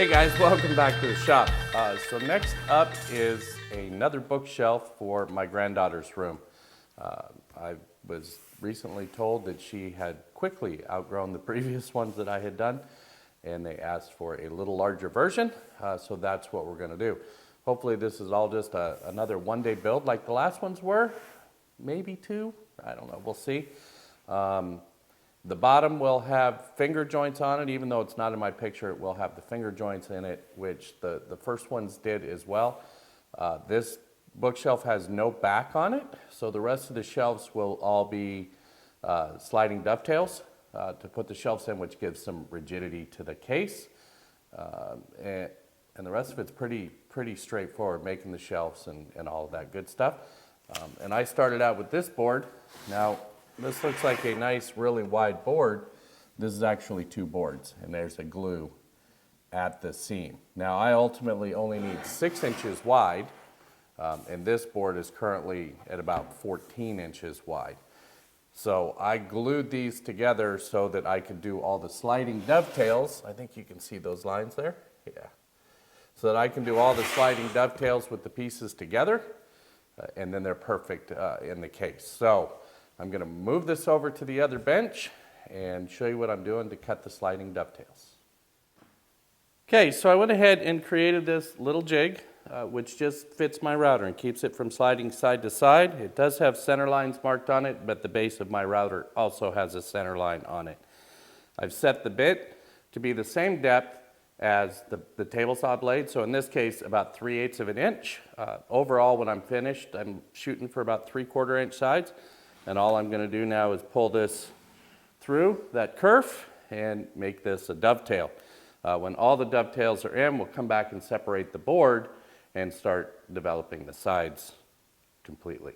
Hey guys, welcome back to the shop. So next up is another bookshelf for my granddaughter's room. I was recently told that she had quickly outgrown the previous ones that I had done, and they asked for a little larger version, so that's what we're going to do. Hopefully this is all just another one-day build like the last ones were, maybe two, I don't know, we'll see. The bottom will have finger joints on it. Even though it's not in my picture, it will have the finger joints in it, which the first ones did as well. This bookshelf has no back on it, so the rest of the shelves will all be sliding dovetails to put the shelves in, which gives some rigidity to the case. And the rest of it's pretty straightforward, making the shelves and all of that good stuff. And I started out with this board. Now, this looks like a nice, really wide board. This is actually two boards, and there's a glue at the seam. Now, I ultimately only need 6 inches wide, and this board is currently at about 14 inches wide. So I glued these together so that I could do all the sliding dovetails. I think you can see those lines there. Yeah. So that I can do all the sliding dovetails with the pieces together, and then they're perfect in the case. So I'm going to move this over to the other bench and show you what I'm doing to cut the sliding dovetails. Okay, so I went ahead and created this little jig, which just fits my router and keeps it from sliding side to side. It does have center lines marked on it, but the base of my router also has a center line on it. I've set the bit to be the same depth as the table saw blade, so in this case about 3/8 of an inch. Overall, when I'm finished, I'm shooting for about 3/4 inch sides. And all I'm going to do now is pull this through that kerf and make this a dovetail. When all the dovetails are in, we'll come back and separate the board and start developing the sides completely.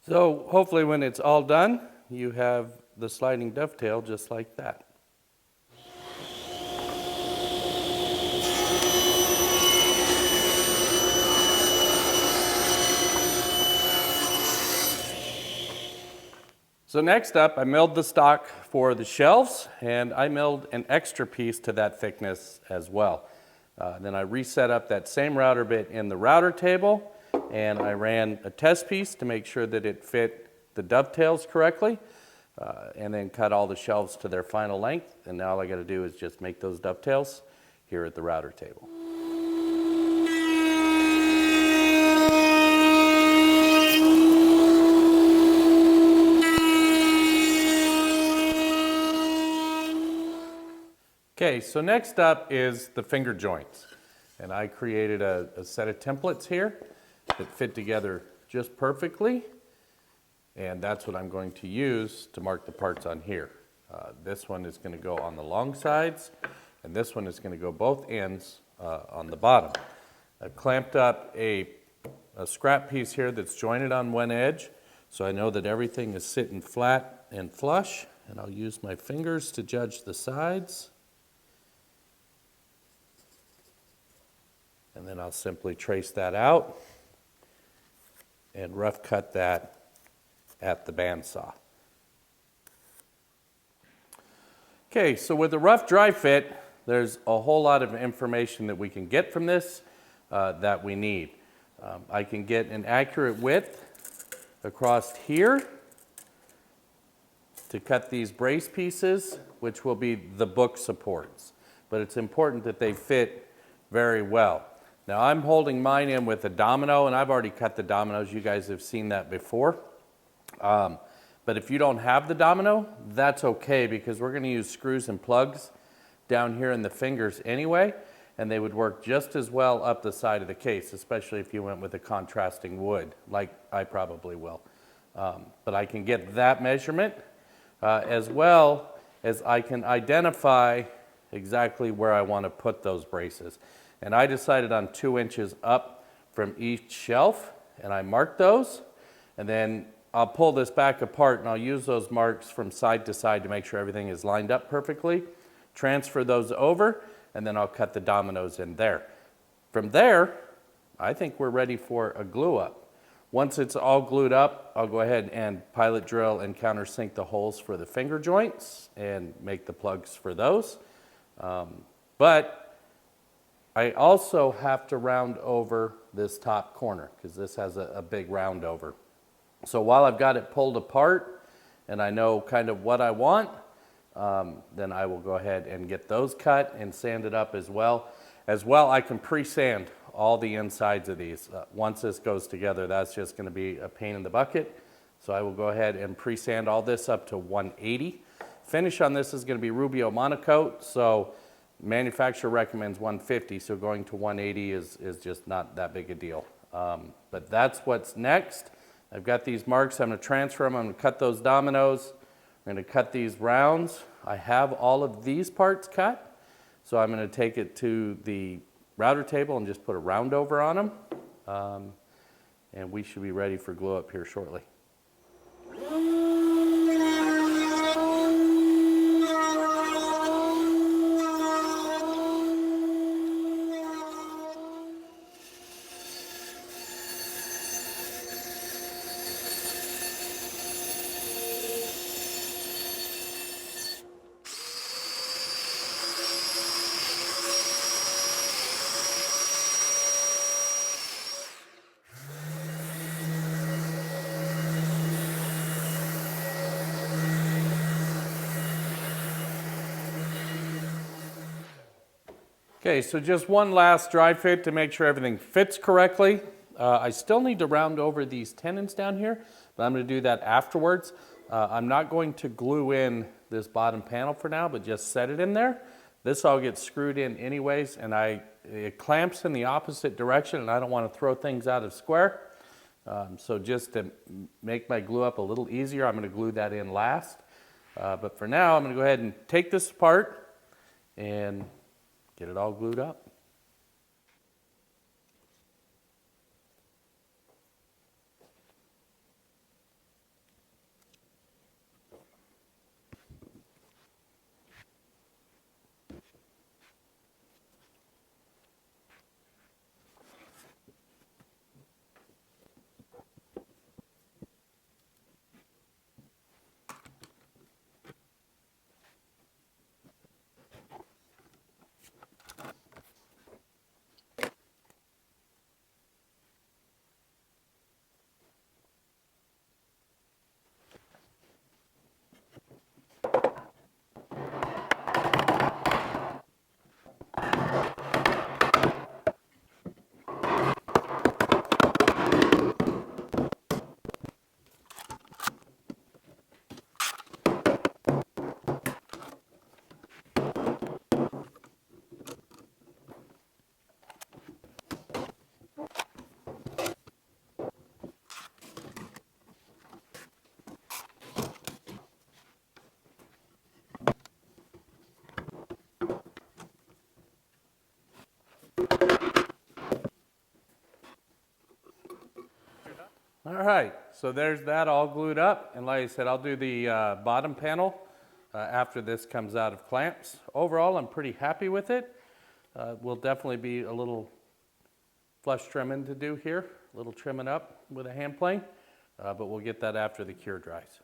So hopefully when it's all done, you have the sliding dovetail just like that. So next up, I milled the stock for the shelves, and I milled an extra piece to that thickness as well. Then I reset up that same router bit in the router table, and I ran a test piece to make sure that it fit the dovetails correctly. And then cut all the shelves to their final length, and now all I got to do is just make those dovetails here at the router table. Okay, so next up is the finger joints, and I created a set of templates here that fit together just perfectly. And that's what I'm going to use to mark the parts on here. This one is going to go on the long sides, and this one is going to go both ends on the bottom. I've clamped up a scrap piece here that's jointed on one edge, so I know that everything is sitting flat and flush, and I'll use my fingers to judge the sides. And then I'll simply trace that out and rough cut that at the bandsaw. Okay, so with the rough dry fit, there's a whole lot of information that we can get from this that we need. I can get an accurate width across here to cut these brace pieces, which will be the book supports. But it's important that they fit very well. Now I'm holding mine in with a domino, and I've already cut the dominoes. You guys have seen that before. But if you don't have the domino, that's okay, because we're going to use screws and plugs down here in the fingers anyway, and they would work just as well up the side of the case, especially if you went with a contrasting wood, like I probably will. But I can get that measurement as well as I can identify exactly where I want to put those braces. And I decided on 2 inches up from each shelf, and I marked those, and then I'll pull this back apart, and I'll use those marks from side to side to make sure everything is lined up perfectly. Transfer those over, and then I'll cut the dominoes in there. From there, I think we're ready for a glue up. Once it's all glued up, I'll go ahead and pilot drill and countersink the holes for the finger joints and make the plugs for those. But I also have to round over this top corner because this has a big round over. So while I've got it pulled apart and I know kind of what I want, then I will go ahead and get those cut and sand it up as well. As well, I can pre-sand all the insides of these. Once this goes together, that's just going to be a pain in the bucket. So I will go ahead and pre-sand all this up to 180. Finish on this is going to be Rubio Monocoat, so manufacturer recommends 150, so going to 180 is just not that big a deal. But that's what's next. I've got these marks. I'm going to transfer them. I'm going to cut those dominoes. I'm going to cut these rounds. I have all of these parts cut, so I'm going to take it to the router table and just put a round over on them. And we should be ready for glue up here shortly. Okay, so just one last dry fit to make sure everything fits correctly. I still need to round over these tenons down here, but I'm going to do that afterwards. I'm not going to glue in this bottom panel for now, but just set it in there. This all gets screwed in anyways, and it clamps in the opposite direction, and I don't want to throw things out of square. So just to make my glue up a little easier, I'm going to glue that in last. But for now, I'm going to go ahead and take this apart and get it all glued up. All right, so there's that all glued up, and like I said, I'll do the bottom panel after this comes out of clamps. Overall, I'm pretty happy with it. Will definitely be a little flush trimming to do here, a little trimming up with a hand plane, but we'll get that after the cure dries.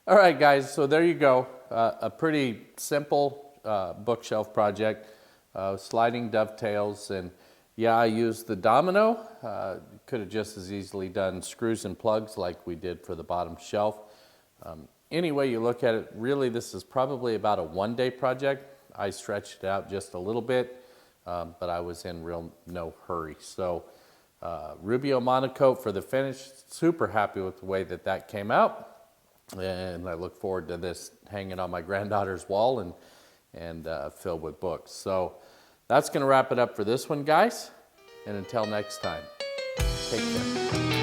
All right, guys, so there you go. A pretty simple bookshelf project, sliding dovetails. And yeah, I used the domino. Could have just as easily done screws and plugs like we did for the bottom shelf. Any way you look at it, really this is probably about a one-day project. I stretched it out just a little bit, but I was in no hurry. So Rubio monocoat for the finish. Super happy with the way that came out. And I look forward to this hanging on my granddaughter's wall and filled with books. So that's going to wrap it up for this one, guys. And until next time, take care.